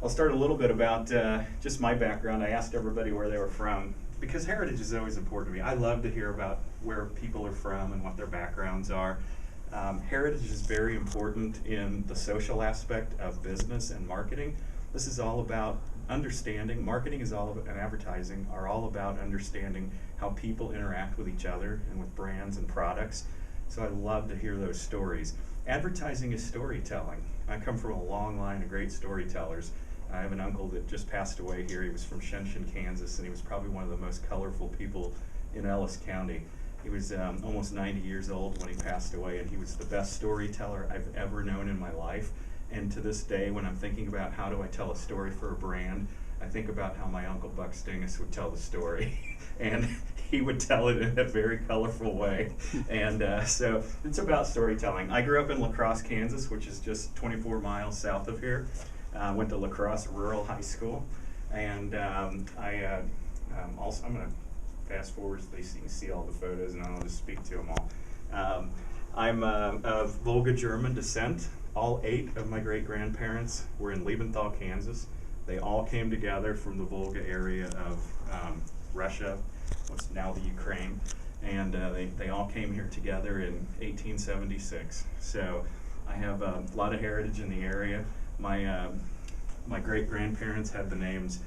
I'll start a little bit about just my background. I asked everybody where they were from because heritage is always important to me. I love to hear about where people are from and what their backgrounds are. Heritage is very important in the social aspect of business and marketing. This is all about understanding. Marketing is all about, and advertising are all about understanding how people interact with each other and with brands and products. So I love to hear those stories. Advertising is storytelling. I come from a long line of great storytellers. I have an uncle that just passed away here. He was from Shenshin, Kansas, and he was probably one of the most colorful people in Ellis County. He was almost 90 years old when he passed away, and he was the best storyteller I've ever known in my life. And to this day, when I'm thinking about how do I tell a story for a brand, I think about how my Uncle Buck Stingus would tell the story. And he would tell it in a very colorful way. And so it's about storytelling. I grew up in La Crosse, Kansas, which is just 24 miles south of here. Went to La Crosse Rural High School. And I'm going to fast forward so you can see all the photos, and I'll just speak to them all. I'm of Volga German descent. All 8 of my great-grandparents were in Liebenthal, Kansas. They all came together from the Volga area of Russia, what's now the Ukraine, and they all came here together in 1876. So I have a lot of heritage in the area. My great-grandparents had the names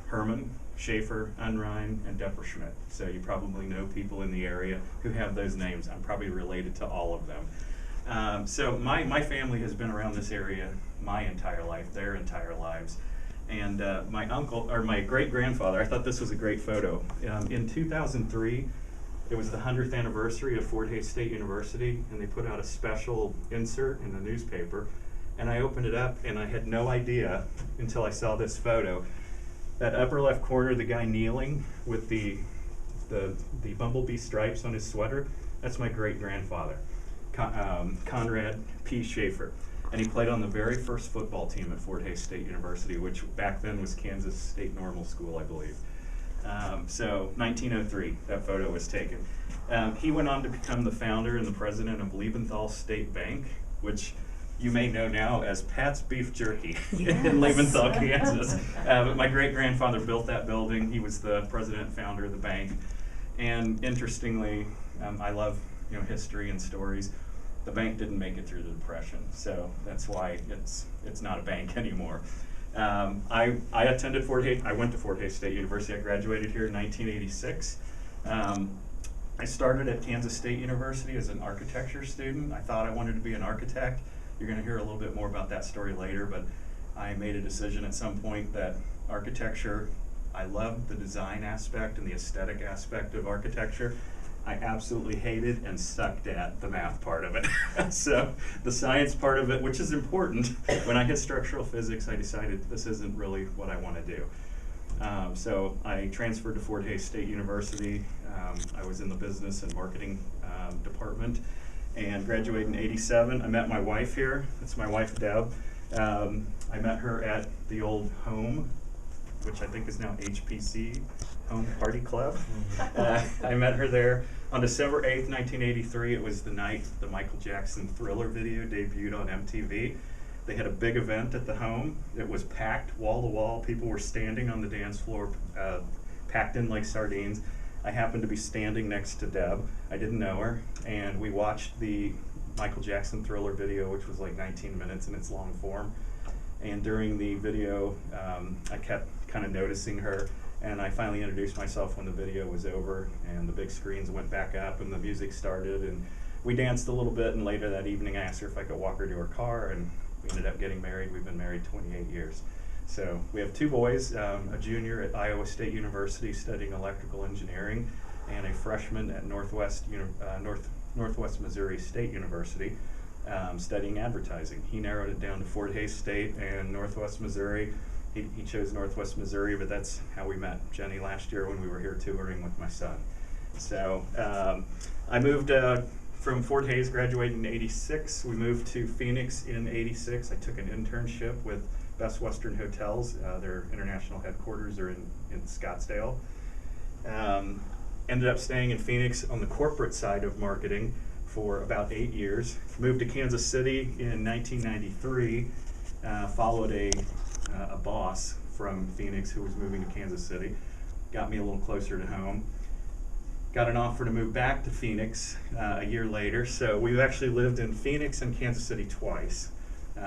Herrman, Schaefer, Unrein, and Depperschmidt. So you probably know people in the area who have those names. I'm probably related to all of them. So my family has been around this area my entire life, their entire lives. And my uncle, or my great-grandfather, I thought this was a great photo. In 2003, it was the 100th anniversary of Fort Hays State University, and they put out a special insert in the newspaper. And I opened it up, and I had no idea until I saw this photo. That upper left corner, the guy kneeling with the bumblebee stripes on his sweater, that's my great-grandfather, Conrad P. Schaefer. And he played on the very first football team at Fort Hays State University, which back then was Kansas State Normal School, I believe. So 1903, that photo was taken. He went on to become the founder and the president of Liebenthal State Bank, which you may know now as Pat's Beef Jerky in Liebenthal, Kansas. But my great-grandfather built that building. He was the president and founder of the bank. And interestingly, I love history and stories. The bank didn't make it through the Depression, so that's why it's not a bank anymore. I attended Fort Hays. I went to Fort Hays State University. I graduated here in 1986. I started at Kansas State University as an architecture student. I thought I wanted to be an architect. You're going to hear a little bit more about that story later, but I made a decision at some point that architecture, I loved the design aspect and the aesthetic aspect of architecture. I absolutely hated and sucked at the math part of it. So the science part of it, which is important, when I hit structural physics, I decided this isn't really what I want to do. So I transferred to Fort Hays State University. I was in the business and marketing department, and graduated in '87. I met my wife here. That's my wife, Deb. I met her at the old home, which I think is now HPC, Home Party Club. I met her there on December 8th, 1983. It was the night the Michael Jackson Thriller video debuted on MTV. They had a big event at the home. It was packed wall to wall. People were standing on the dance floor, packed in like sardines. I happened to be standing next to Deb. I didn't know her, and we watched the Michael Jackson Thriller video, which was like 19 minutes in its long form. And during the video, I kept kind of noticing her, and I finally introduced myself when the video was over, and the big screens went back up, and the music started, and we danced a little bit, and later that evening I asked her if I could walk her to her car, and we ended up getting married. We've been married 28 years. So we have 2 boys, a junior at Iowa State University studying electrical engineering, and a freshman at Northwest Missouri State University studying advertising. He narrowed it down to Fort Hays State and Northwest Missouri. He chose Northwest Missouri, but that's how we met Jennie last year when we were here touring with my son. So I moved from Fort Hays, graduated in '86. We moved to Phoenix in '86. I took an internship with Best Western Hotels. Their international headquarters are in Scottsdale. Ended up staying in Phoenix on the corporate side of marketing for about 8 years. Moved to Kansas City in 1993. Followed a a boss from Phoenix who was moving to Kansas City. Got me a little closer to home. Got an offer to move back to Phoenix a year later. So we've actually lived in Phoenix and Kansas City twice.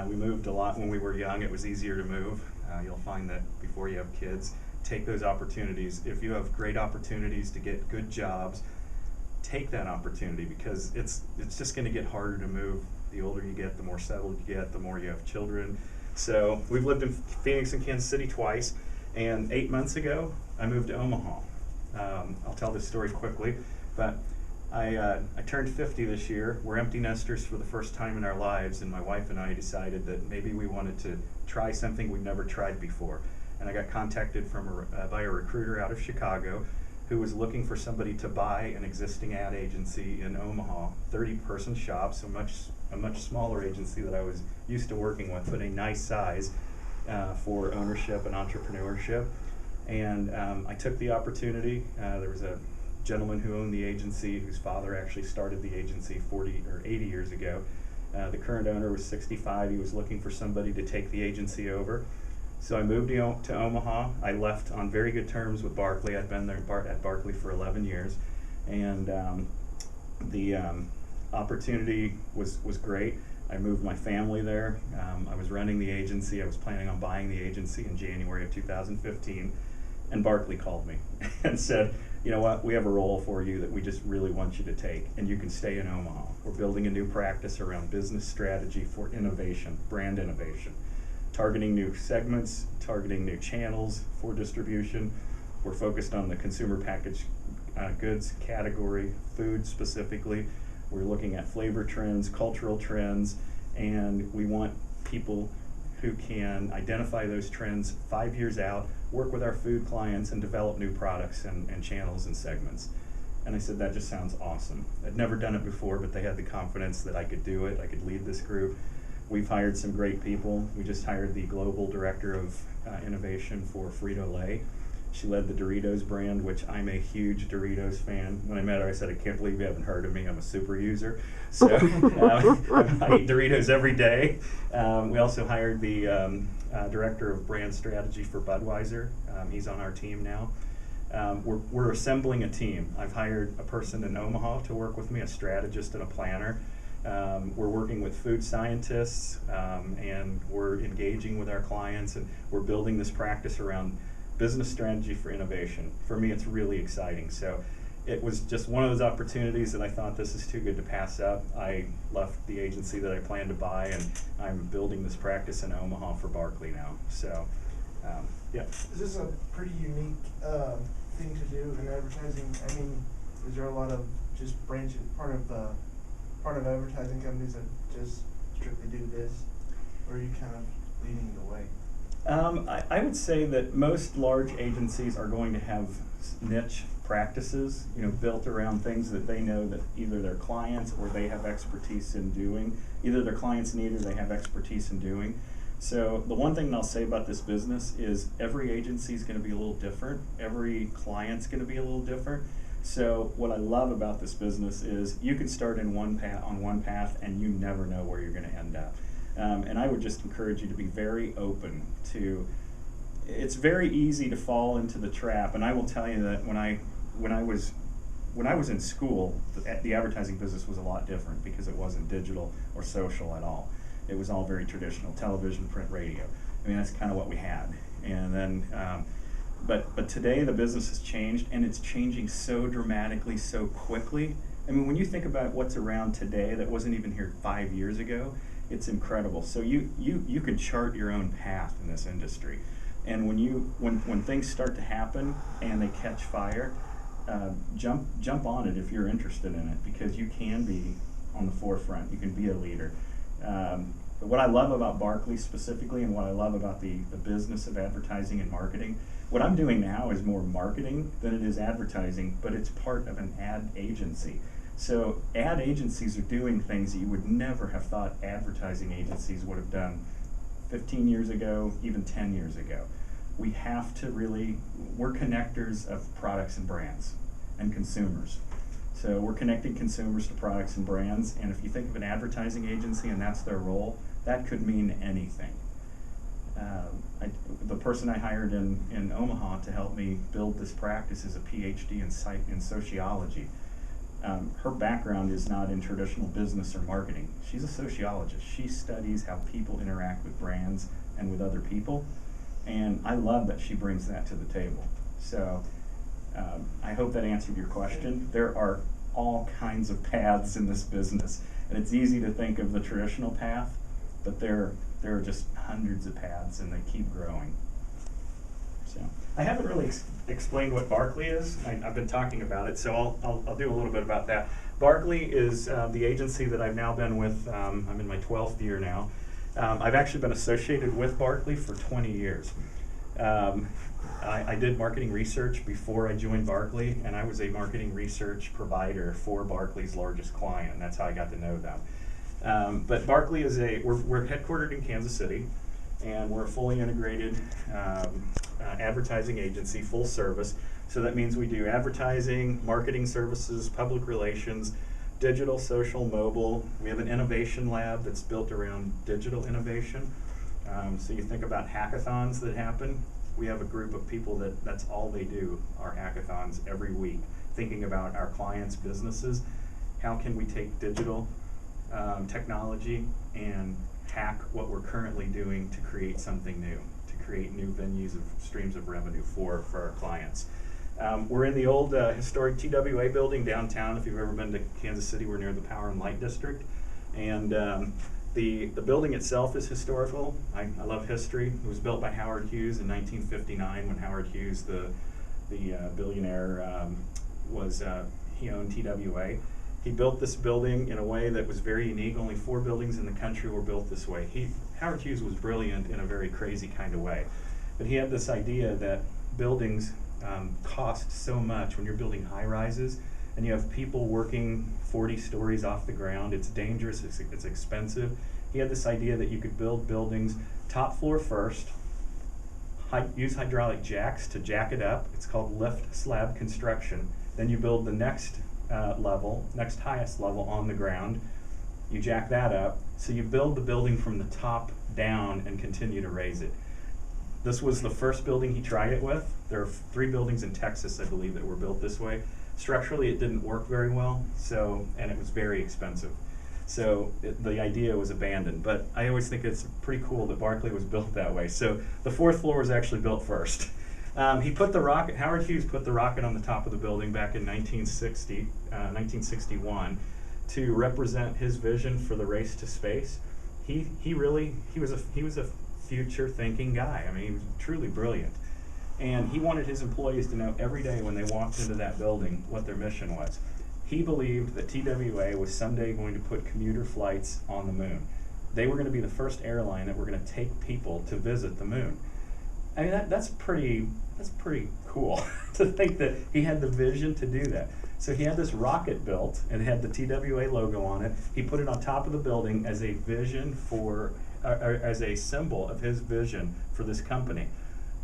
We moved a lot when we were young. It was easier to move. You'll find that before you have kids, take those opportunities. If you have great opportunities to get good jobs, take that opportunity, because it's just going to get harder to move. The older you get, the more settled you get, the more you have children. So we've lived in Phoenix and Kansas City twice, and 8 months ago, I moved to Omaha. I'll tell this story quickly, but I turned 50 this year. We're empty nesters for the first time in our lives, and my wife and I decided that maybe we wanted to try something we'd never tried before. And I got contacted by a recruiter out of Chicago who was looking for somebody to buy an existing ad agency in Omaha, 30-person shop, so a much smaller agency that I was used to working with, but a nice size for ownership and entrepreneurship. And I took the opportunity. There was a gentleman who owned the agency whose father actually started the agency 40 or 80 years ago. The current owner was 65. He was looking for somebody to take the agency over. So I moved to Omaha. I left on very good terms with Barkley. I'd been there at Barkley for 11 years. And the opportunity was great. I moved my family there. I was running the agency. I was planning on buying the agency in January of 2015. And Barkley called me and said, you know what, we have a role for you that we just really want you to take, and you can stay in Omaha. We're building a new practice around business strategy for innovation, brand innovation, targeting new segments, targeting new channels for distribution. We're focused on the consumer packaged goods category, food specifically. We're looking at flavor trends, cultural trends, and we want people who can identify those trends 5 years out, work with our food clients, and develop new products and channels and segments. And I said, that just sounds awesome. I'd never done it before, but they had the confidence that I could do it. I could lead this group. We've hired some great people. We just hired the global director of innovation for Frito-Lay. She led the Doritos brand, which I'm a huge Doritos fan. When I met her, I said, I can't believe you haven't heard of me. I'm a super user. So I eat Doritos every day. We also hired the director of brand strategy for Budweiser. He's on our team now. We're assembling a team. I've hired a person in Omaha to work with me, a strategist and a planner. We're working with food scientists, and we're engaging with our clients, and we're building this practice around business strategy for innovation. For me, it's really exciting. So it was just one of those opportunities that I thought, this is too good to pass up. I left the agency that I planned to buy, and I'm building this practice in Omaha for Barkley now. So, yeah. Is this a pretty unique thing to do in advertising? I mean, is there a lot of just branches, part of advertising companies that just strictly do this, or are you kind of leading the way? I would say that most large agencies are going to have niche practices, built around things that they know that either their clients or they have expertise in doing. Either their clients need or they have expertise in doing. So the one thing that I'll say about this business is every agency is going to be a little different. Every client's going to be a little different. So what I love about this business is you can start in one path and you never know where you're going to end up. And I would just encourage you to be very open to. It's very easy to fall into the trap, and I will tell you that when I was in school, the advertising business was a lot different because it wasn't digital or social at all. It was all very traditional: television, print, radio. I mean, that's kind of what we had. And then, but today the business has changed, and it's changing so dramatically, so quickly. I mean, when you think about what's around today that wasn't even here 5 years ago. It's incredible. So you can chart your own path in this industry, and when things start to happen and they catch fire, jump on it if you're interested in it, because you can be on the forefront. You can be a leader. But what I love about Barkley specifically, and what I love about the business of advertising and marketing, what I'm doing now is more marketing than it is advertising, but it's part of an ad agency. So ad agencies are doing things that you would never have thought advertising agencies would have done 15 years ago, even 10 years ago. We have to we're connectors of products and brands and consumers. So we're connecting consumers to products and brands, and if you think of an advertising agency and that's their role, that could mean anything. person I hired in Omaha to help me build this practice is a PhD in sociology. Her background is not in traditional business or marketing. She's a sociologist. She studies how people interact with brands and with other people, and I love that she brings that to the table. So I hope that answered your question. There are all kinds of paths in this business, and it's easy to think of the traditional path, but there are just hundreds of paths, and they keep growing. So I haven't really explained what Barkley is. I've been talking about it, so I'll do a little bit about that. Barkley is the agency that I've now been with. I'm in my 12th year now. I've actually been associated with Barkley for 20 years. I did marketing research before I joined Barkley, and I was a marketing research provider for Barkley's largest client, and that's how I got to know them. But Barkley is we're headquartered in Kansas City, and we're a fully integrated advertising agency, full service. So that means we do advertising, marketing services, public relations, digital, social, mobile. We have an innovation lab that's built around digital innovation. So you think about hackathons that happen. We have a group of people that's all they do are hackathons every week, thinking about our clients' businesses. How can we take digital technology and hack what we're currently doing to create something new, to create new venues of streams of revenue for our clients. We're in the old historic TWA building downtown. If you've ever been to Kansas City, we're near the Power and Light District. And the building itself is historical. I love history. It was built by Howard Hughes in 1959 when Howard Hughes, the billionaire, he owned TWA. He built this building in a way that was very unique. Only 4 buildings in the country were built this way. Howard Hughes was brilliant in a very crazy kind of way. But he had this idea that buildings cost so much when you're building high rises and you have people working 40 stories off the ground. It's dangerous, it's expensive. He had this idea that you could build buildings top floor first, use hydraulic jacks to jack it up. It's called lift slab construction. Then you build the next next highest level on the ground. You jack that up. So you build the building from the top down and continue to raise it. This was the first building he tried it with. There are 3 buildings in Texas, I believe, that were built this way. Structurally, it didn't work very well, and it was very expensive. So the idea was abandoned. But I always think it's pretty cool that Barkley was built that way. So the 4th floor was actually built first. Howard Hughes put the rocket on the top of the building back in 1961 to represent his vision for the race to space. He was a future thinking guy. I mean, he was truly brilliant. And he wanted his employees to know every day when they walked into that building what their mission was. He believed that TWA was someday going to put commuter flights on the moon. They were going to be the first airline that were going to take people to visit the moon. I mean, that's pretty cool to think that he had the vision to do that. So he had this rocket built and it had the TWA logo on it. He put it on top of the building as a vision as a symbol of his vision for this company.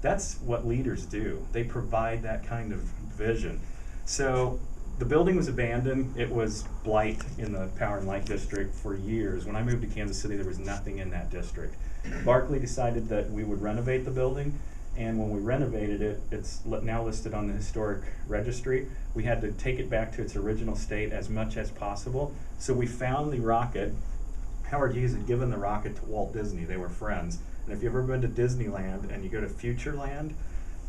That's what leaders do. They provide that kind of vision. So the building was abandoned. It was blight in the Power and Light District for years. When I moved to Kansas City, there was nothing in that district. Barkley decided that we would renovate the building, and when we renovated it, it's now listed on the historic registry. We had to take it back to its original state as much as possible. So we found the rocket. Howard Hughes had given the rocket to Walt Disney. They were friends. And if you've ever been to Disneyland and you go to Futureland,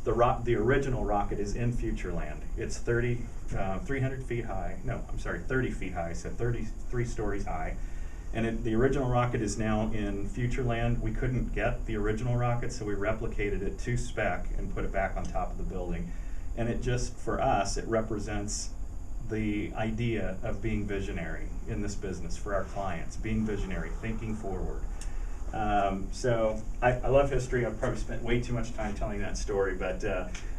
the original rocket is in Futureland. It's 300 feet high. No, I'm sorry, 30 feet high, so 33 stories high. And the original rocket is now in Futureland. We couldn't get the original rocket, so we replicated it to spec and put it back on top of the building. And it just, for us, it represents the idea of being visionary in this business for our clients, being visionary, thinking forward. So I love history. I've probably spent way too much time telling that story, but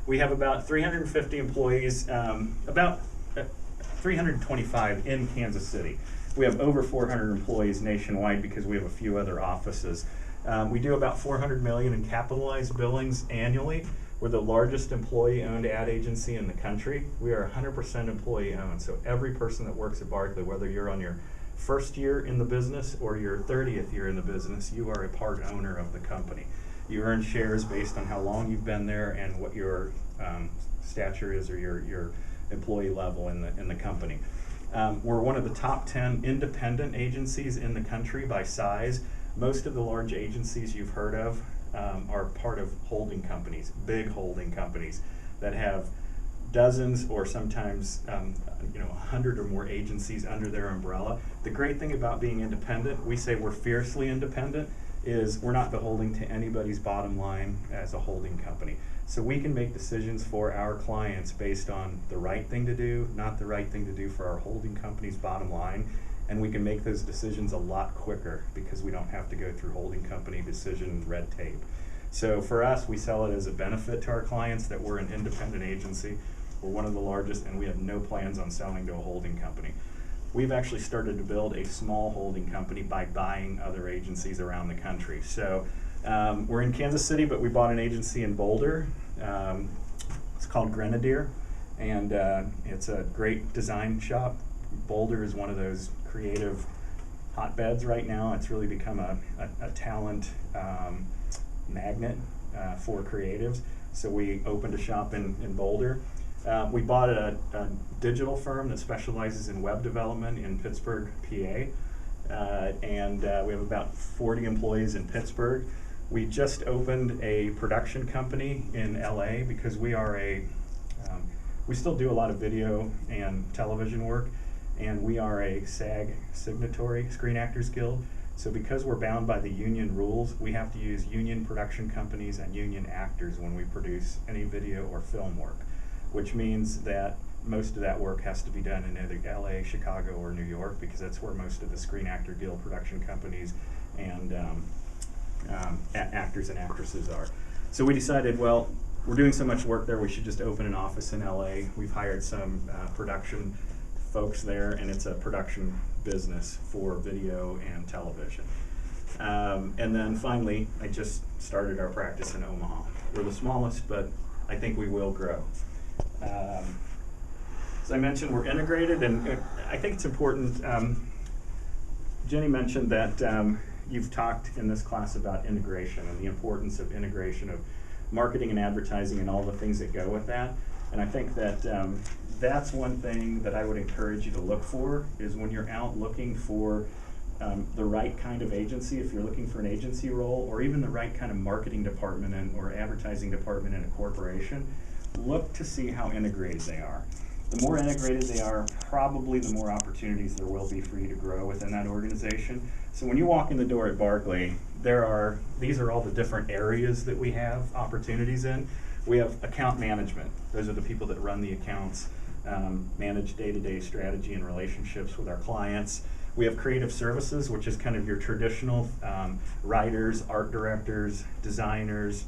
we have about 350 employees, about 325 in Kansas City. We have over 400 employees nationwide because we have a few other offices. We do about $400 million in capitalized billings annually. We're the largest employee-owned ad agency in the country. We are 100% employee-owned, so every person that works at Barkley, whether you're on your first year in the business or your 30th year in the business, you are a part owner of the company. You earn shares based on how long you've been there and what your stature is, or your employee level in the company. We're one of the top 10 independent agencies in the country by size. Most of the large agencies you've heard of are part of holding companies, big holding companies that have dozens or sometimes 100 or more agencies under their umbrella. The great thing about being independent, we say we're fiercely independent, is we're not beholden to anybody's bottom line as a holding company. So we can make decisions for our clients based on the right thing to do, not the right thing to do for our holding company's bottom line. And we can make those decisions a lot quicker because we don't have to go through holding company decision red tape. So for us, we sell it as a benefit to our clients that we're an independent agency. We're one of the largest, and we have no plans on selling to a holding company. We've actually started to build a small holding company by buying other agencies around the country. So we're in Kansas City, but we bought an agency in Boulder. It's called Grenadier, and it's a great design shop. Boulder is one of those creative hotbeds right now. It's really become a talent magnet for creatives. So we opened a shop in Boulder. We bought a digital firm that specializes in web development in Pittsburgh, PA, and we have about 40 employees in Pittsburgh. We just opened a production company in LA because we are we still do a lot of video and television work, and we are a SAG signatory, Screen Actors Guild. So because we're bound by the union rules, we have to use union production companies and union actors when we produce any video or film work, which means that most of that work has to be done in either LA, Chicago, or New York, because that's where most of the Screen Actor Guild production companies and actors and actresses are. So we decided, well, we're doing so much work there, we should just open an office in LA. We've hired some production folks there, and it's a production business for video and television. And then finally, I just started our practice in Omaha. We're the smallest, but I think we will grow. As I mentioned, we're integrated, and I think it's important. Jennie mentioned that you've talked in this class about integration and the importance of integration of marketing and advertising and all the things that go with that. And I think that that's one thing that I would encourage you to look for, is when you're out looking for the right kind of agency, if you're looking for an agency role, or even the right kind of marketing department or advertising department in a corporation, look to see how integrated they are. The more integrated they are, probably the more opportunities there will be for you to grow within that organization. So when you walk in the door at Barkley, these are all the different areas that we have opportunities in. We have account management. Those are the people that run the accounts, manage day-to-day strategy and relationships with our clients. We have creative services, which is kind of your traditional writers, art directors, designers,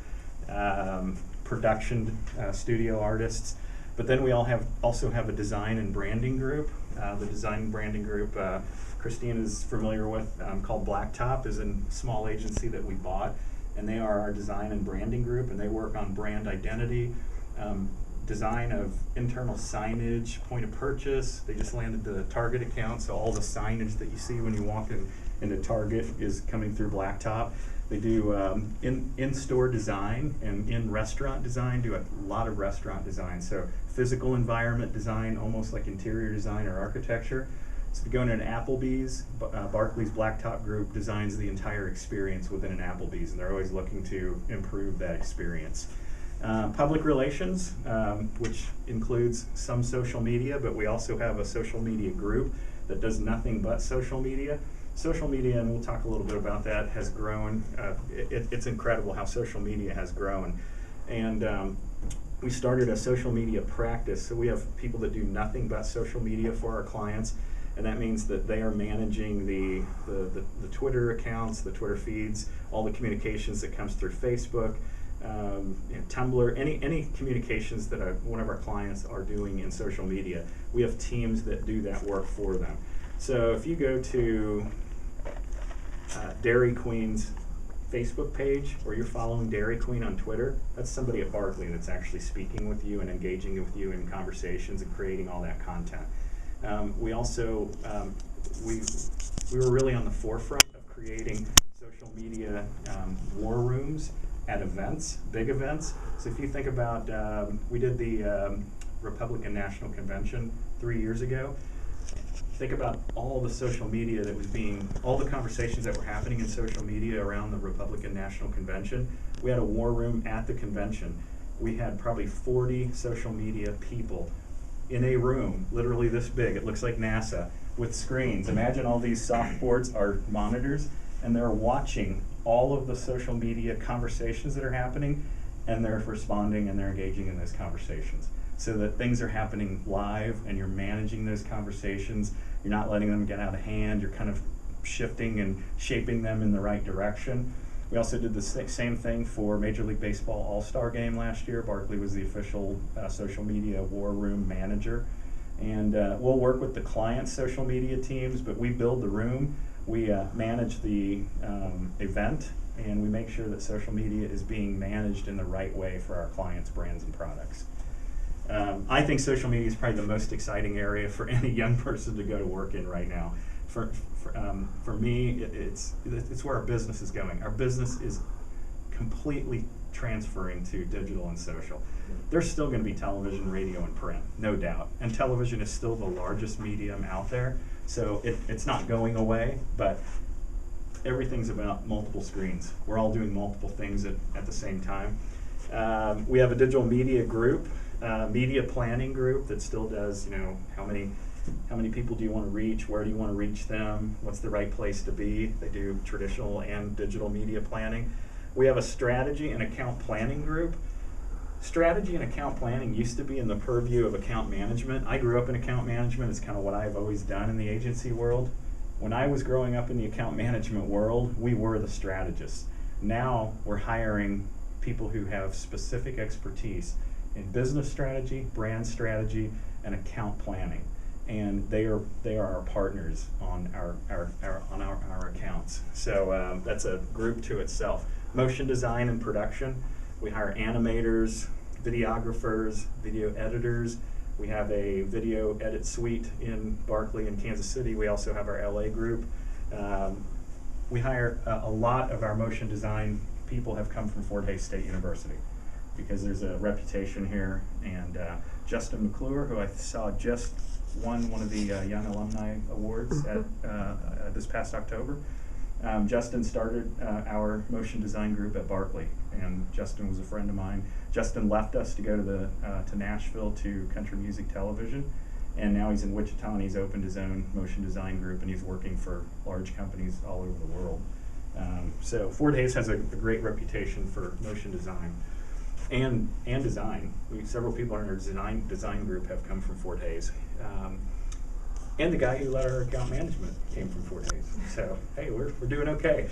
production studio artists. But then we also have a design and branding group. The design and branding group, Christine is familiar with, called Blacktop, is a small agency that we bought. And they are our design and branding group, and they work on brand identity, design of internal signage, point of purchase. They just landed the Target account, so all the signage that you see when you walk into Target is coming through Blacktop. They do in-store design and in-restaurant design, do a lot of restaurant design. So physical environment design, almost like interior design or architecture. So if you go into an Applebee's, Barkley's Blacktop group designs the entire experience within an Applebee's, and they're always looking to improve that experience. Public relations, which includes some social media, but we also have a social media group that does nothing but social media. Social media, and we'll talk a little bit about that, has grown. It's incredible how social media has grown. And we started a social media practice, so we have people that do nothing but social media for our clients, and that means that they are managing the Twitter accounts, the Twitter feeds, all the communications that comes through Facebook, Tumblr, any communications that one of our clients are doing in social media. We have teams that do that work for them. So if you go to Dairy Queen's Facebook page, or you're following Dairy Queen on Twitter, that's somebody at Barkley that's actually speaking with you and engaging with you in conversations and creating all that content. We also, we were really on the forefront of creating social media war rooms at events, big events. So if you think about, we did the Republican National Convention 3 years ago. Think about all the social media that was all the conversations that were happening in social media around the Republican National Convention. We had a war room at the convention. We had probably 40 social media people in a room, literally this big. It looks like NASA, with screens. Imagine all these soft boards are monitors, and they're watching all of the social media conversations that are happening, and they're responding and they're engaging in those conversations. So that things are happening live, and you're managing those conversations. You're not letting them get out of hand. You're kind of shifting and shaping them in the right direction. We also did the same thing for Major League Baseball All-Star Game last year. Barkley was the official social media war room manager. And we'll work with the client's social media teams, but we build the room. We manage the event, and we make sure that social media is being managed in the right way for our clients' brands and products. I think social media is probably the most exciting area for any young person to go to work in right now. For me, it's where our business is going. Our business is completely transferring to digital and social. There's still going to be television, radio, and print, no doubt. And television is still the largest medium out there, so it's not going away, but everything's about multiple screens. We're all doing multiple things at the same time. We have a digital media group, media planning group that still does, how many people do you want to reach? Where do you want to reach them? What's the right place to be? They do traditional and digital media planning. We have a strategy and account planning group. Strategy and account planning used to be in the purview of account management. I grew up in account management. It's kind of what I've always done in the agency world. When I was growing up in the account management world, we were the strategists. Now we're hiring people who have specific expertise in business strategy, brand strategy, and account planning. And they are our partners on our accounts. So that's a group to itself. Motion design and production. We hire animators, videographers, video editors. We have a video edit suite in Barkley and Kansas City. We also have our LA group. We hire a lot of our motion design people have come from Fort Hays State University because there's a reputation here. And Justin McClure, who I saw just won one of the Young Alumni Awards at this past October. Justin started our motion design group at Barkley, and Justin was a friend of mine. Justin left us to go to Nashville to Country Music Television, and now he's in Wichita, and he's opened his own motion design group, and he's working for large companies all over the world. So Fort Hays has a great reputation for motion design and design. Several people in our design group have come from Fort Hays. And the guy who led our account management came from Fort Hays. So, hey, we're doing okay.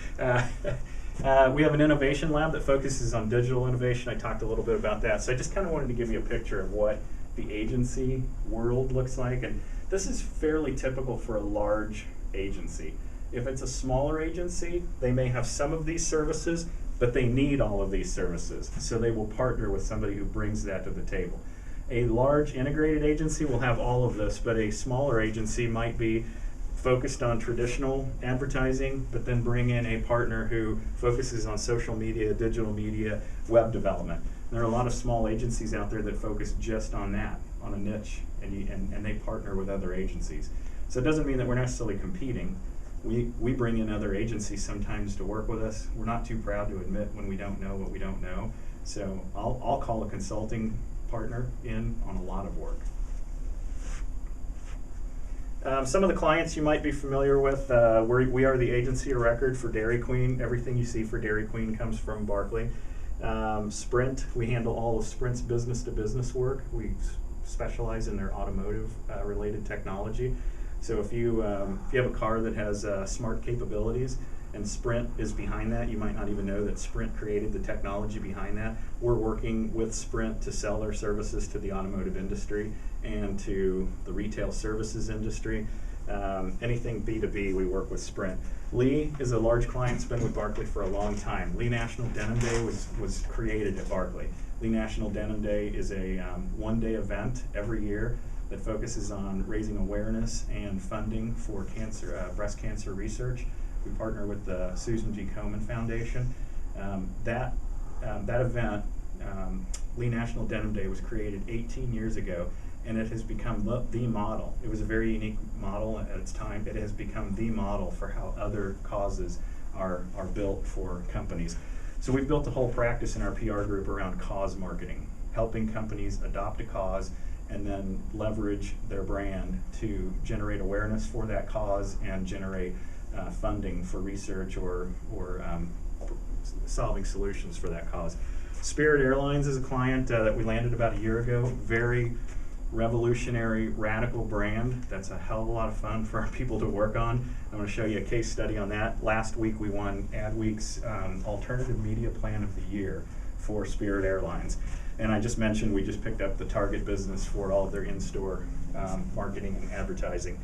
We have an innovation lab that focuses on digital innovation. I talked a little bit about that. So I just kind of wanted to give you a picture of what the agency world looks like. And this is fairly typical for a large agency. If it's a smaller agency, they may have some of these services, but they need all of these services. So they will partner with somebody who brings that to the table. A large integrated agency will have all of this, but a smaller agency might be focused on traditional advertising, but then bring in a partner who focuses on social media, digital media, web development. And there are a lot of small agencies out there that focus just on that, on a niche, and they partner with other agencies. So it doesn't mean that we're necessarily competing. We bring in other agencies sometimes to work with us. We're not too proud to admit when we don't know what we don't know. So I'll call a consulting partner in on a lot of work. Some of the clients you might be familiar with, we are the agency of record for Dairy Queen. Everything you see for Dairy Queen comes from Barkley. Sprint, we handle all of Sprint's business-to-business work. We specialize in their automotive related technology. So if you have a car that has smart capabilities, and Sprint is behind that, you might not even know that Sprint created the technology behind that. We're working with Sprint to sell their services to the automotive industry and to the retail services industry. Anything B2B, we work with Sprint. Lee is a large client, it's been with Barkley for a long time. Lee National Denim Day was created at Barkley. Lee National Denim Day is a one-day event every year that focuses on raising awareness and funding for breast cancer research. We partner with the Susan G. Komen Foundation. That that event, Lee National Denim Day, was created 18 years ago, and it has become the model. It was a very unique model at its time. It has become the model for how other causes are built for companies. So we've built a whole practice in our PR group around cause marketing, helping companies adopt a cause and then leverage their brand to generate awareness for that cause and generate funding for research or solving solutions for that cause. Spirit Airlines is a client that we landed about a year ago. Very revolutionary, radical brand. That's a hell of a lot of fun for our people to work on. I'm going to show you a case study on that. Last week we won Adweek's Alternative Media Plan of the Year for Spirit Airlines. And I just mentioned we just picked up the target business for all of their in-store marketing and advertising.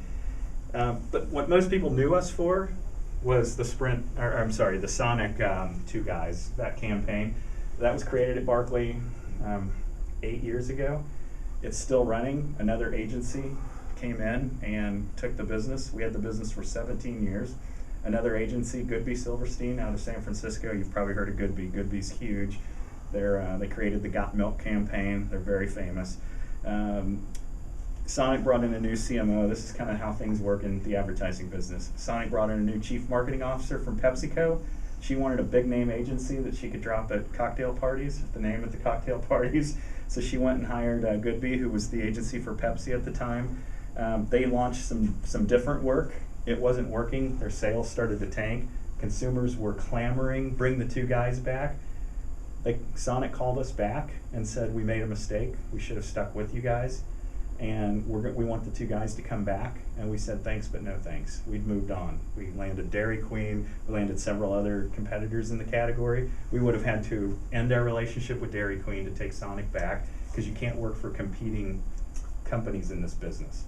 But what most people knew us for was the the Sonic Two Guys, that campaign. That was created at Barkley 8 years ago. It's still running. Another agency came in and took the business. We had the business for 17 years. Another agency, Goodby Silverstein, out of San Francisco. You've probably heard of Goodby. Goodby's huge. They created the Got Milk campaign. They're very famous. Sonic brought in a new CMO. This is kind of how things work in the advertising business. Sonic brought in a new chief marketing officer from PepsiCo. She wanted a big name agency that she could drop at cocktail parties, the name at the cocktail parties. So she went and hired Goodby, who was the agency for Pepsi at the time. They launched some different work. It wasn't working. Their sales started to tank. Consumers were clamoring, bring the two guys back. Sonic called us back and said, we made a mistake. We should have stuck with you guys. And we want the two guys to come back. And we said, thanks, but no thanks. We'd moved on. We landed Dairy Queen. We landed several other competitors in the category. We would have had to end our relationship with Dairy Queen to take Sonic back, because you can't work for competing companies in this business.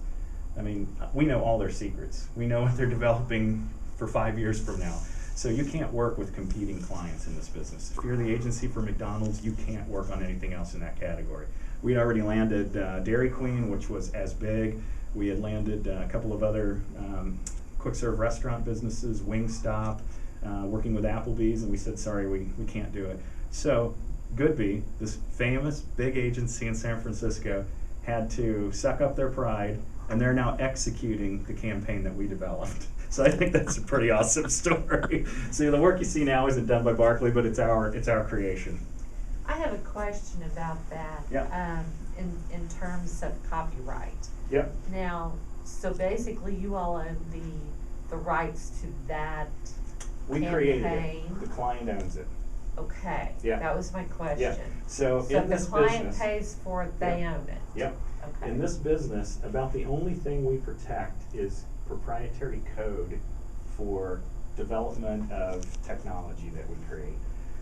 I mean, we know all their secrets. We know what they're developing for 5 years from now. So you can't work with competing clients in this business. If you're the agency for McDonald's, you can't work on anything else in that category. We'd already landed Dairy Queen, which was as big. We had landed a couple of other quick serve restaurant businesses, Wingstop, working with Applebee's, and we said, sorry, we can't do it. So Goodby, this famous big agency in San Francisco, had to suck up their pride, and they're now executing the campaign that we developed. So I think that's a pretty awesome story. So the work you see now isn't done by Barkley, but it's our creation. I have a question about that. Yeah. In terms of copyright. Yep. Now, so basically, you all own the rights to that We campaign. created it. The client owns it. Okay. Yeah. That was my question. Yeah. So in the this client business, pays for it, they Yeah. own it. Yep. Okay. In this business, about the only thing we protect is proprietary code for development of technology that we create.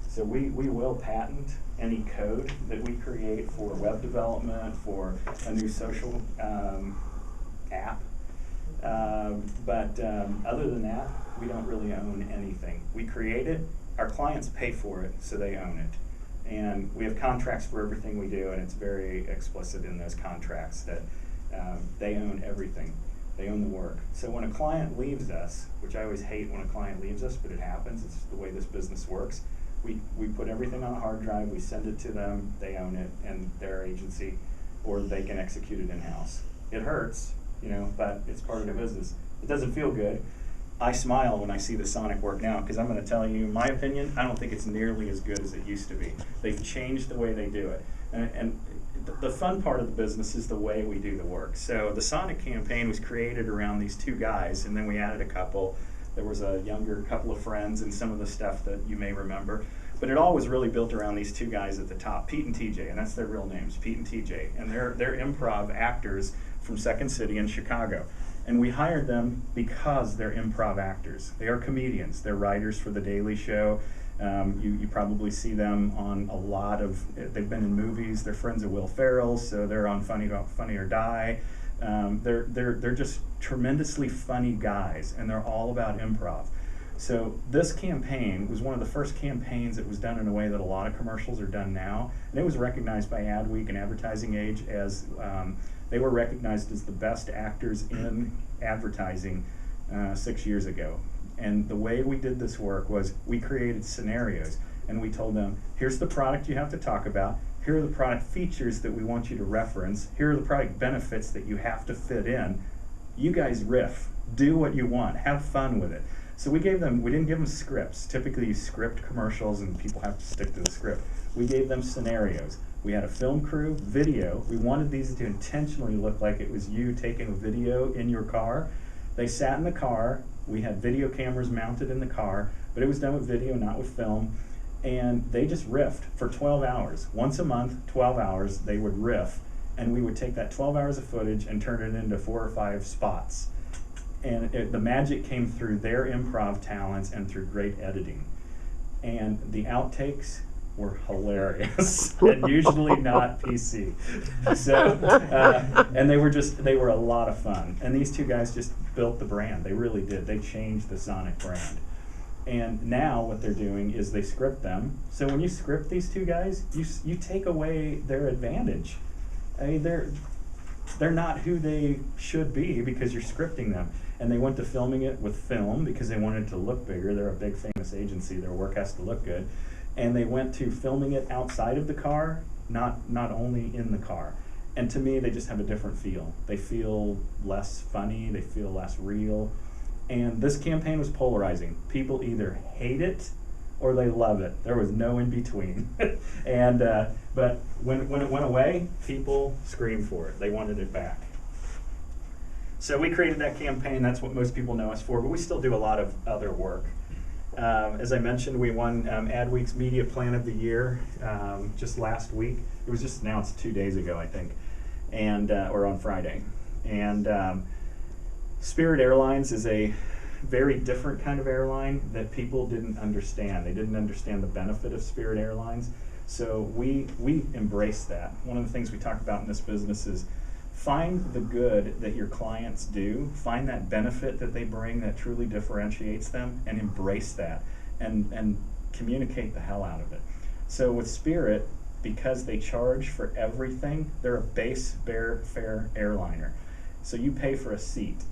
So we will patent any code that we create for web development, for a new social app. But other than that, we don't really own anything. We create it, our clients pay for it, so they own it. And we have contracts for everything we do, and it's very explicit in those contracts that they own everything. They own the work. So when a client leaves us, which I always hate when a client leaves us, but it happens, it's the way this business works, we put everything on a hard drive, we send it to them, they own it, and their agency, or they can execute it in-house. It hurts, but it's part of the business. It doesn't feel good. I smile when I see the Sonic work now, because I'm going to tell you my opinion, I don't think it's nearly as good as it used to be. They've changed the way they do it. And the fun part of the business is the way we do the work. So the Sonic campaign was created around these two guys, and then we added a couple. There was a younger couple of friends and some of the stuff that you may remember. But it all was really built around these two guys at the top, Pete and TJ, and that's their real names, Pete and TJ. And they're improv actors from Second City in Chicago. And we hired them because they're improv actors. They are comedians. They're writers for The Daily Show. You probably see them on a lot of, they've been in movies. They're friends of Will Ferrell, so they're on Funny or Die. They're just tremendously funny guys, and they're all about improv. So this campaign was one of the first campaigns that was done in a way that a lot of commercials are done now. And it was recognized by Adweek and Advertising Age as, they were recognized as the best actors in advertising 6 years ago. And the way we did this work was we created scenarios. and we told them, here's the product you have to talk about, here are the product features that we want you to reference, here are the product benefits that you have to fit in. You guys riff, do what you want, have fun with it. So we didn't give them scripts. Typically you script commercials and people have to stick to the script. We gave them scenarios. We had a film crew, video. We wanted these to intentionally look like it was you taking a video in your car. They sat in the car. We had video cameras mounted in the car, but it was done with video, not with film. And they just riffed for 12 hours. Once a month, 12 hours, they would riff. And we would take that 12 hours of footage and turn it into 4 or 5 spots. And the magic came through their improv talents and through great editing. And the outtakes were hilarious and usually not PC. So, and they were a lot of fun. And these two guys just built the brand. They really did. They changed the Sonic brand. And now what they're doing is they script them. So when you script these two guys, you take away their advantage. I mean, they're not who they should be because you're scripting them. And they went to filming it with film because they wanted it to look bigger. They're a big famous agency. Their work has to look good. And they went to filming it outside of the car, not only in the car. And to me, they just have a different feel. They feel less funny. They feel less real. And this campaign was polarizing. People either hate it or they love it. There was no in between. And but when it went away, people screamed for it. They wanted it back. So we created that campaign. That's what most people know us for, but we still do a lot of other work. As I mentioned, we won Adweek's Media Plan of the Year just last week. It was just announced 2 days ago, I think, and or on Friday. And Spirit Airlines is a very different kind of airline that people didn't understand. They didn't understand the benefit of Spirit Airlines. So we embrace that. One of the things we talk about in this business is find the good that your clients do, find that benefit that they bring that truly differentiates them, and embrace that and communicate the hell out of it. So with Spirit, because they charge for everything, they're a base fare airliner. So you pay for a seat.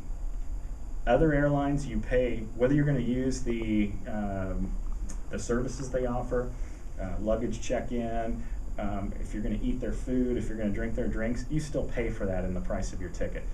Other airlines, you pay whether you're going to use the services they offer, luggage check-in, if you're going to eat their food, if you're going to drink their drinks, you still pay for that in the price of your ticket.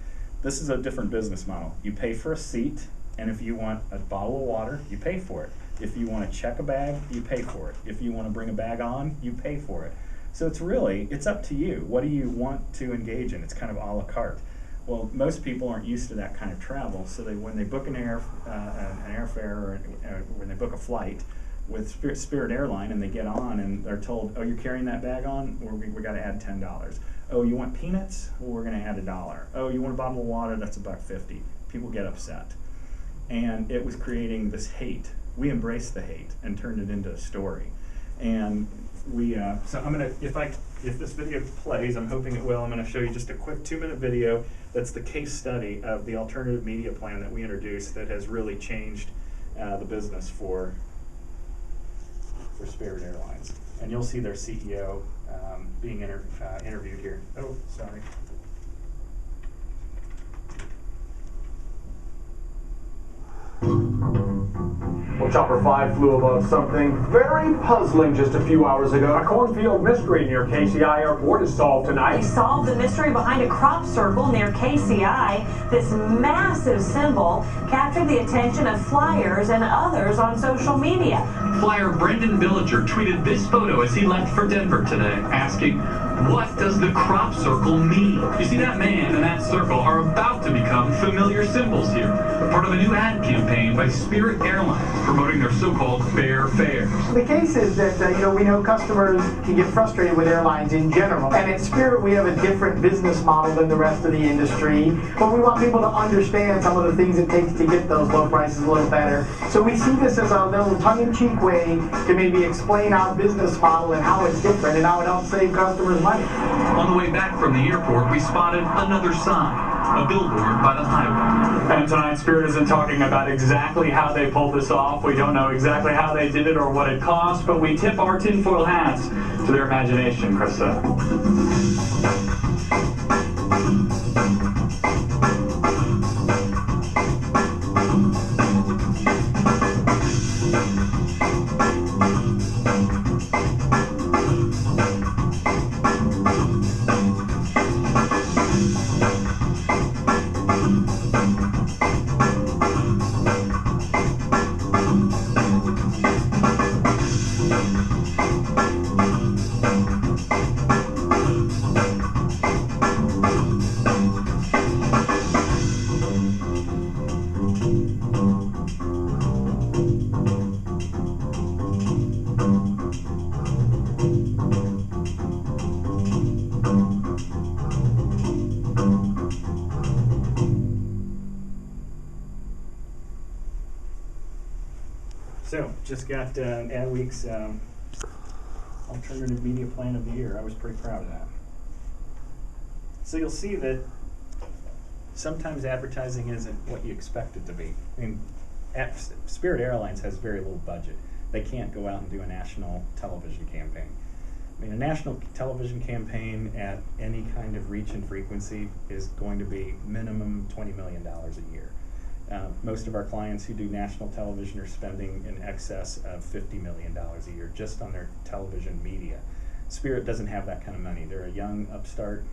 This is a different business model. You pay for a seat, and if you want a bottle of water, you pay for it. If you want to check a bag, you pay for it. If you want to bring a bag on, you pay for it. So it's up to you. What do you want to engage in? It's kind of a la carte. Well, most people aren't used to that kind of travel, so when they book an airfare or when they book a flight with Spirit Airline and they get on and they're told, oh, you're carrying that bag on? We got to add $10. Oh, you want peanuts? Well, we're going to add $1. Oh, you want a bottle of water? That's $1.50. People get upset. And it was creating this hate. We embraced the hate and turned it into a story. And so I'm going to, if this video plays, I'm hoping it will, I'm going to show you just a quick 2-minute video that's the case study of the alternative media plan that we introduced that has really changed the business for Spirit Airlines. And you'll see their CEO being interviewed here. Oh, sorry. Well, Chopper 5 flew above something very puzzling just a few hours ago. A cornfield mystery near KCI Airport is solved tonight. They solved the mystery behind a crop circle near KCI. This massive symbol captured the attention of flyers and others on social media. Flyer Brendan Villager tweeted this photo as he left for Denver today, asking, what does the crop circle mean? You see, that man and that circle are about to become familiar symbols here, part of a new ad campaign by Spirit Airlines promoting their so-called fair fares. The case is that, we know customers can get frustrated with airlines in general. And at Spirit, we have a different business model than the rest of the industry. But we want people to understand some of the things it takes to get those low prices a little better. So we see this as a little tongue-in-cheek way to maybe explain our business model and how it's different and how it helps save customers money. On the way back from the airport, we spotted another sign, a billboard by the highway. And tonight, Spirit isn't talking about exactly how they pulled this off. We don't know exactly how they did it or what it cost, but we tip our tinfoil hats to their imagination, Krista. just got Adweek's Alternative Media Plan of the Year. I was pretty proud of that. So you'll see that sometimes advertising isn't what you expect it to be. I mean, Spirit Airlines has very little budget. They can't go out and do a national television campaign. I mean, a national television campaign at any kind of reach and frequency is going to be minimum $20 million a year. Most of our clients who do national television are spending in excess of $50 million a year just on their television media. Spirit doesn't have that kind of money. They're a young upstart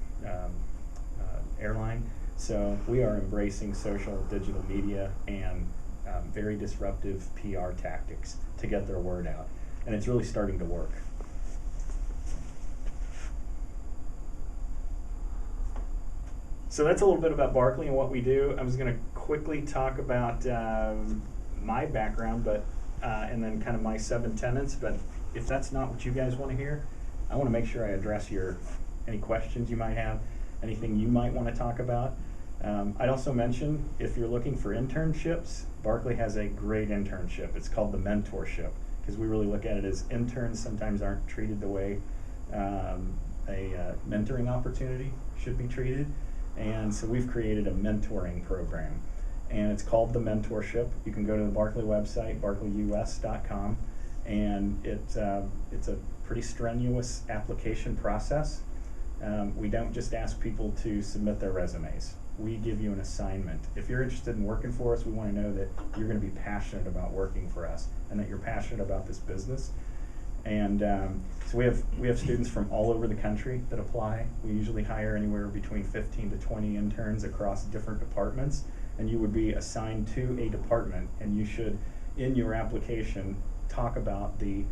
airline, so we are embracing social digital media and very disruptive PR tactics to get their word out, and it's really starting to work. So that's a little bit about Barkley and what we do. I was going to quickly talk about my background, but and then kind of my 7 tenets. But if that's not what you guys want to hear, I want to make sure I address any questions you might have, anything you might want to talk about. I'd also mention, if you're looking for internships, Barkley has a great internship. It's called the mentorship, because we really look at it as interns sometimes aren't treated the way a mentoring opportunity should be treated. And so we've created a mentoring program, and it's called the mentorship. You can go to the Barkley website, barkleys.com, and it's a pretty strenuous application process. We don't just ask people to submit their resumes. We give you an assignment. If you're interested in working for us, we want to know that you're going to be passionate about working for us and that you're passionate about this business. And so we have students from all over the country that apply. We usually hire anywhere between 15 to 20 interns across different departments, and you would be assigned to a department, and you should, in your application, talk about the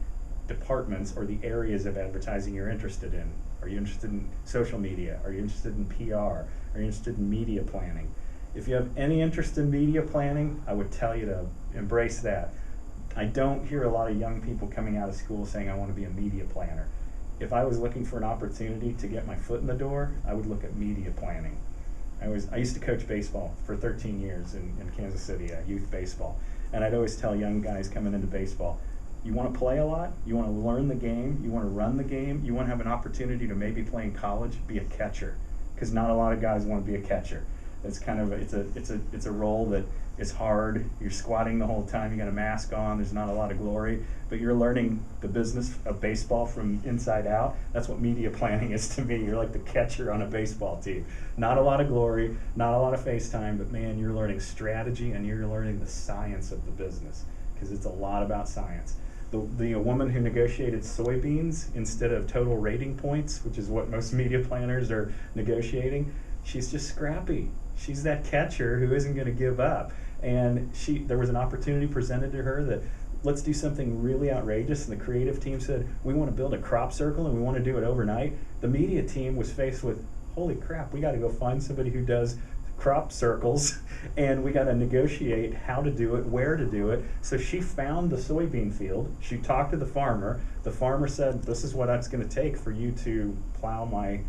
departments or the areas of advertising you're interested in. Are you interested in social media? Are you interested in PR? Are you interested in media planning? If you have any interest in media planning, I would tell you to embrace that. I don't hear a lot of young people coming out of school saying, I want to be a media planner. If I was looking for an opportunity to get my foot in the door, I would look at media planning. I used to coach baseball for 13 years in Kansas City, youth baseball. And I'd always tell young guys coming into baseball, you want to play a lot, you want to learn the game, you want to run the game, you want to have an opportunity to maybe play in college, be a catcher. Because not a lot of guys want to be a catcher. It's kind of it's a role that is hard. You're squatting the whole time. You got a mask on. There's not a lot of glory, but you're learning the business of baseball from inside out. That's what media planning is to me. You're like the catcher on a baseball team. Not a lot of glory, not a lot of face time, but man, you're learning strategy and you're learning the science of the business, because it's a lot about science. The woman who negotiated soybeans instead of total rating points, which is what most media planners are negotiating, she's just scrappy. She's that catcher who isn't going to give up. And there was an opportunity presented to her that, let's do something really outrageous. And the creative team said, we want to build a crop circle and we want to do it overnight. The media team was faced with, holy crap, we got to go find somebody who does crop circles, and we got to negotiate how to do it, where to do it. So she found the soybean field. She talked to the farmer. The farmer said, this is what it's going to take for you to plow my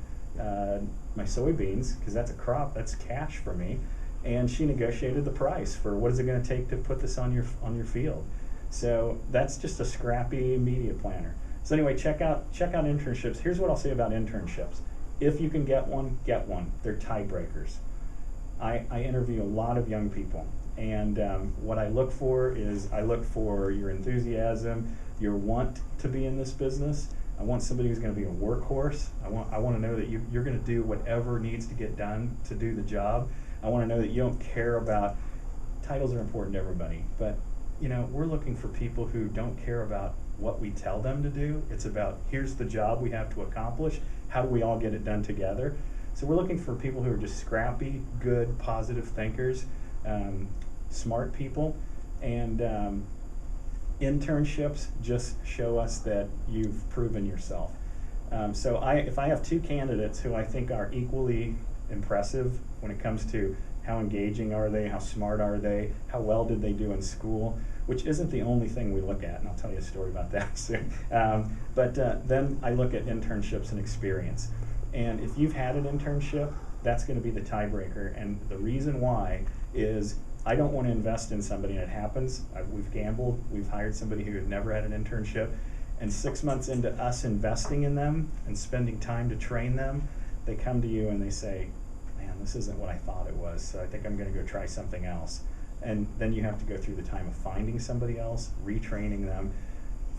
soybeans, because that's a crop, that's cash for me. And she negotiated the price for what is it going to take to put this on your field. So that's just a scrappy media planner. So anyway, check out internships. Here's what I'll say about internships. If you can get one, get one. They're tiebreakers. I interview a lot of young people, and what I look for is your enthusiasm, your want to be in this business. I want somebody who's going to be a workhorse. I want to know that you're going to do whatever needs to get done to do the job. I want to know that you don't care about, titles are important to everybody, but we're looking for people who don't care about what we tell them to do. It's about, here's the job we have to accomplish. How do we all get it done together? So we're looking for people who are just scrappy, good, positive thinkers, smart people, and internships just show us that you've proven yourself. So if I have 2 candidates who I think are equally impressive when it comes to how engaging are they, how smart are they, how well did they do in school, which isn't the only thing we look at, and I'll tell you a story about that soon. But then I look at internships and experience. And if you've had an internship, that's going to be the tiebreaker. And the reason why is I don't want to invest in somebody, and it happens. We've gambled. We've hired somebody who had never had an internship, and 6 months into us investing in them and spending time to train them, they come to you and they say, man, this isn't what I thought it was, so I think I'm going to go try something else. And then you have to go through the time of finding somebody else, retraining them.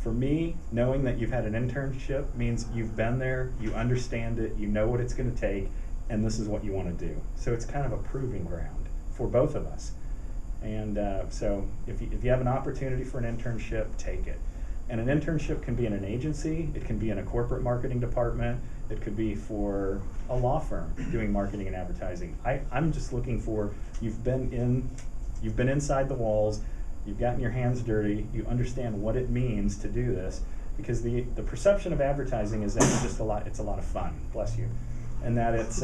For me, knowing that you've had an internship means you've been there, you understand it, you know what it's going to take, and this is what you want to do. So it's kind of a proving ground for both of us. And so if you have an opportunity for an internship, take it. And an internship can be in an agency, it can be in a corporate marketing department, it could be for a law firm doing marketing and advertising. I'm just looking for, you've been inside the walls, you've gotten your hands dirty, you understand what it means to do this, because the perception of advertising is that it's a lot of fun, bless you, and that it's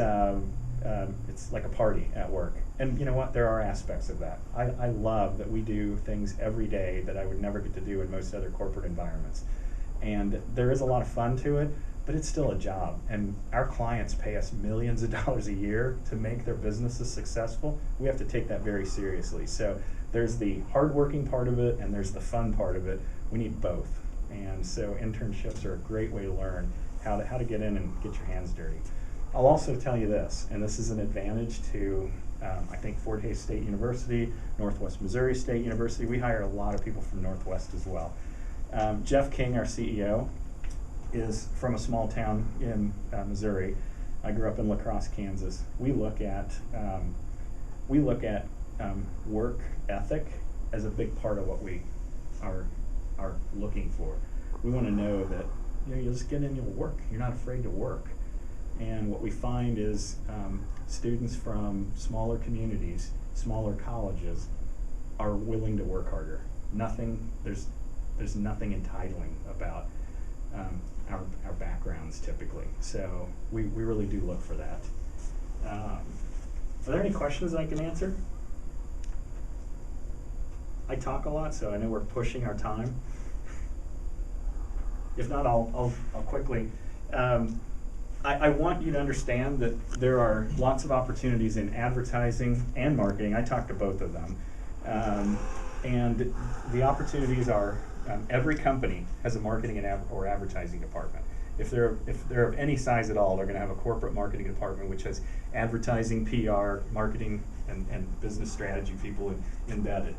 like a party at work. And you know what, there are aspects of that. I love that we do things every day that I would never get to do in most other corporate environments. And there is a lot of fun to it, but it's still a job. And our clients pay us millions of dollars a year to make their businesses successful. We have to take that very seriously. So there's the hardworking part of it and there's the fun part of it. We need both. And so internships are a great way to learn how to get in and get your hands dirty. I'll also tell you this, and this is an advantage to I think Fort Hays State University, Northwest Missouri State University. We hire a lot of people from Northwest as well. Jeff King, our CEO, is from a small town in Missouri. I grew up in La Crosse, Kansas. We look at work ethic as a big part of what we are looking for. We want to know that you'll just get in, you'll work. You're not afraid to work. And what we find is students from smaller communities, smaller colleges, are willing to work harder. There's nothing entitling about our backgrounds typically. So we really do look for that. Are there any questions I can answer? I talk a lot, so I know we're pushing our time. If not, I'll quickly. I want you to understand that there are lots of opportunities in advertising and marketing. I talk to both of them. And the opportunities are, every company has a marketing or advertising department. If they're of any size at all, they're going to have a corporate marketing department which has advertising, PR, marketing, and business strategy people embedded.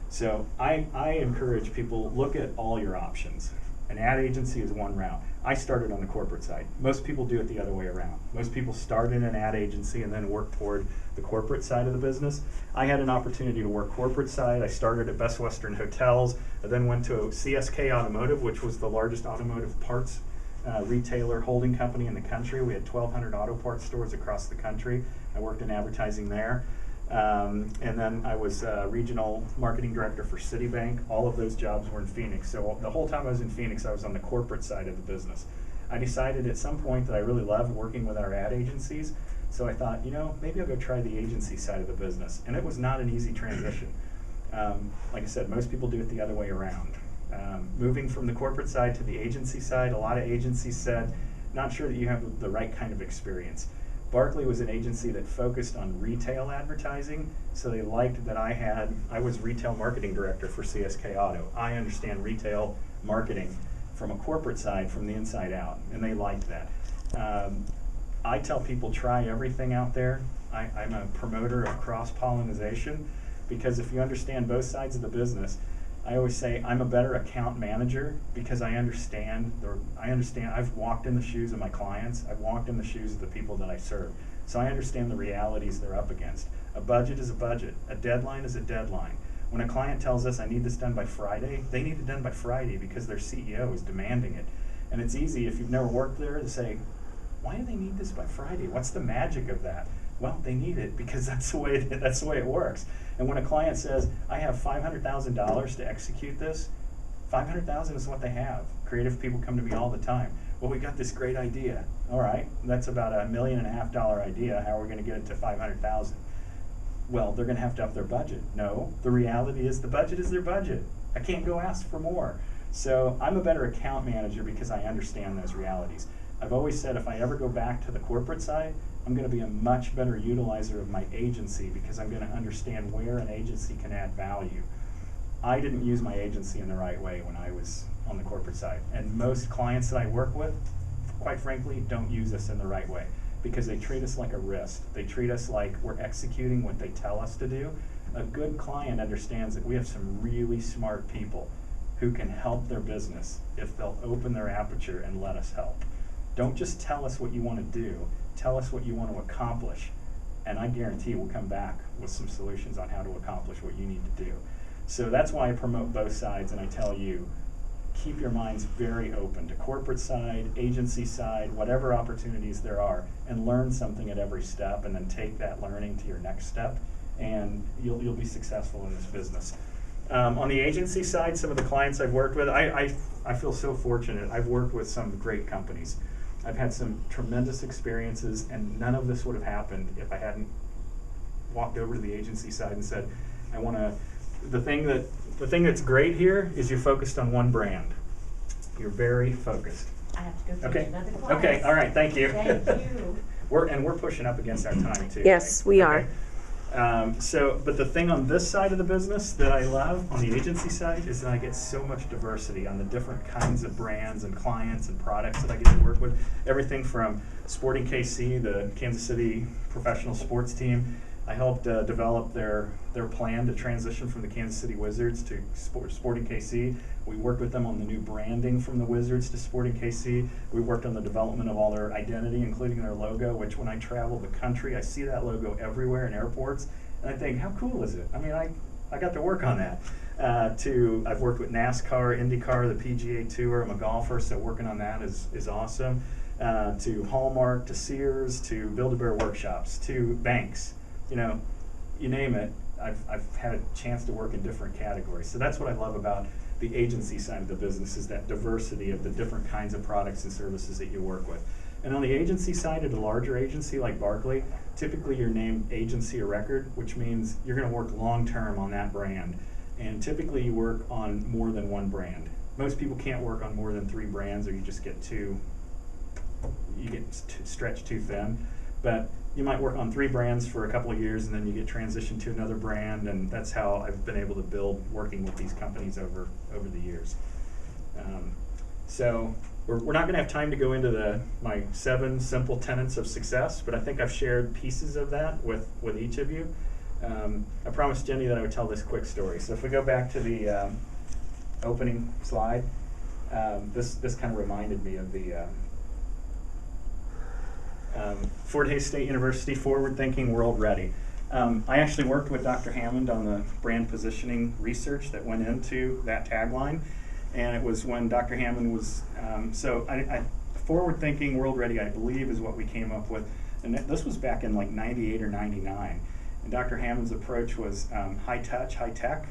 So I encourage people, look at all your options. An ad agency is one route. I started on the corporate side. Most people do it the other way around. Most people start in an ad agency and then work toward the corporate side of the business. I had an opportunity to work corporate side. I started at Best Western Hotels. I then went to CSK Automotive, which was the largest automotive parts retailer holding company in the country. We had 1,200 auto parts stores across the country. I worked in advertising there. And then I was regional marketing director for Citibank. All of those jobs were in Phoenix. So the whole time I was in Phoenix, I was on the corporate side of the business. I decided at some point that I really loved working with our ad agencies. So I thought, maybe I'll go try the agency side of the business. And it was not an easy transition. Like I said, most people do it the other way around. Moving from the corporate side to the agency side, a lot of agencies said, not sure that you have the right kind of experience. Barkley was an agency that focused on retail advertising, so they liked that I was retail marketing director for CSK Auto. I understand retail marketing from a corporate side, from the inside out, and they liked that. I tell people, try everything out there. I'm a promoter of cross-pollination, because if you understand both sides of the business, I always say I'm a better account manager because I understand. I've walked in the shoes of my clients. I've walked in the shoes of the people that I serve. So I understand the realities they're up against. A budget is a budget. A deadline is a deadline. When a client tells us I need this done by Friday, they need it done by Friday because their CEO is demanding it. And it's easy if you've never worked there to say, why do they need this by Friday? What's the magic of that? Well, they need it because that's the way it works. And when a client says, I have $500,000 to execute this, $500,000 is what they have. Creative people come to me all the time. Well, we got this great idea. All right, that's about $1.5 million idea. How are we going to get it to $500,000? Well, they're going to have to up their budget. No, the reality is the budget is their budget. I can't go ask for more. So I'm a better account manager because I understand those realities. I've always said if I ever go back to the corporate side, I'm going to be a much better utilizer of my agency because I'm going to understand where an agency can add value. I didn't use my agency in the right way when I was on the corporate side. And most clients that I work with, quite frankly, don't use us in the right way because they treat us like a wrist. They treat us like we're executing what they tell us to do. A good client understands that we have some really smart people who can help their business if they'll open their aperture and let us help. Don't just tell us what you want to do, tell us what you want to accomplish, and I guarantee we'll come back with some solutions on how to accomplish what you need to do. So that's why I promote both sides, and I tell you, keep your minds very open to corporate side, agency side, whatever opportunities there are, and learn something at every step, and then take that learning to your next step, and you'll be successful in this business. On the agency side, some of the clients I've worked with, I feel so fortunate. I've worked with some great companies. I've had some tremendous experiences, and none of this would have happened if I hadn't walked over to the agency side and said, I want to, the thing that's great here is you're focused on one brand. You're very focused. I have to go Okay. teach another class. Okay, all right, thank you. Thank you. We're pushing up against our time too. Yes, right? we Okay. are. But the thing on this side of the business that I love, on the agency side, is that I get so much diversity on the different kinds of brands and clients and products that I get to work with. Everything from Sporting KC, the Kansas City professional sports team. I helped develop their plan to transition from the Kansas City Wizards to Sporting KC. We worked with them on the new branding from the Wizards to Sporting KC. We worked on the development of all their identity, including their logo, which when I travel the country, I see that logo everywhere in airports, and I think, how cool is it? I mean, I got to work on that. I've worked with NASCAR, IndyCar, the PGA Tour. I'm a golfer, so working on that is awesome. To Hallmark, to Sears, to Build-A-Bear workshops, to banks. You know, you name it, I've had a chance to work in different categories. So that's what I love about the agency side of the business, is that diversity of the different kinds of products and services that you work with. And on the agency side, at a larger agency like Barkley, typically you're named agency of record, which means you're going to work long-term on that brand. And typically you work on more than one brand. Most people can't work on more than 3 brands, or you just get stretched too thin. But you might work on 3 brands for a couple of years, and then you get transitioned to another brand, and that's how I've been able to build working with these companies over the years. So we're not going to have time to go into my 7 simple tenets of success, but I think I've shared pieces of that with each of you. I promised Jennie that I would tell this quick story. So if we go back to the opening slide, this kind of reminded me of the Fort Hays State University Forward Thinking, World Ready. I actually worked with Dr. Hammond on the brand positioning research that went into that tagline, and it was when Dr. Hammond was, Forward Thinking, World Ready, I believe, is what we came up with, and this was back in like 98 or 99, and Dr. Hammond's approach was high touch, high tech,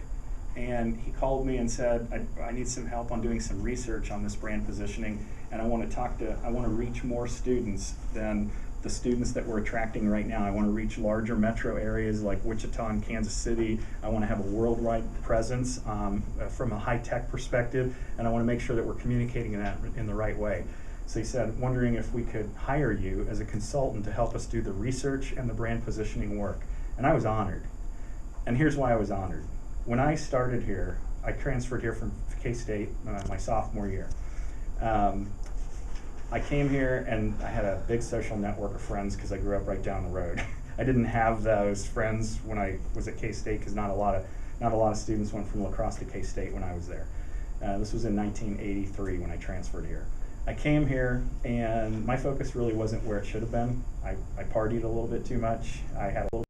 and he called me and said, I need some help on doing some research on this brand positioning, and I want to reach more students than the students that we're attracting right now. I want to reach larger metro areas like Wichita and Kansas City. I want to have a worldwide presence from a high-tech perspective, and I want to make sure that we're communicating that in the right way. So he said, wondering if we could hire you as a consultant to help us do the research and the brand positioning work. And I was honored. And here's why I was honored. When I started here, I transferred here from K-State my sophomore year. I came here and I had a big social network of friends because I grew up right down the road. I didn't have those friends when I was at K-State because not a lot of students went from La Crosse to K-State when I was there. This was in 1983 when I transferred here. I came here and my focus really wasn't where it should have been. I partied a little bit too much. I had a little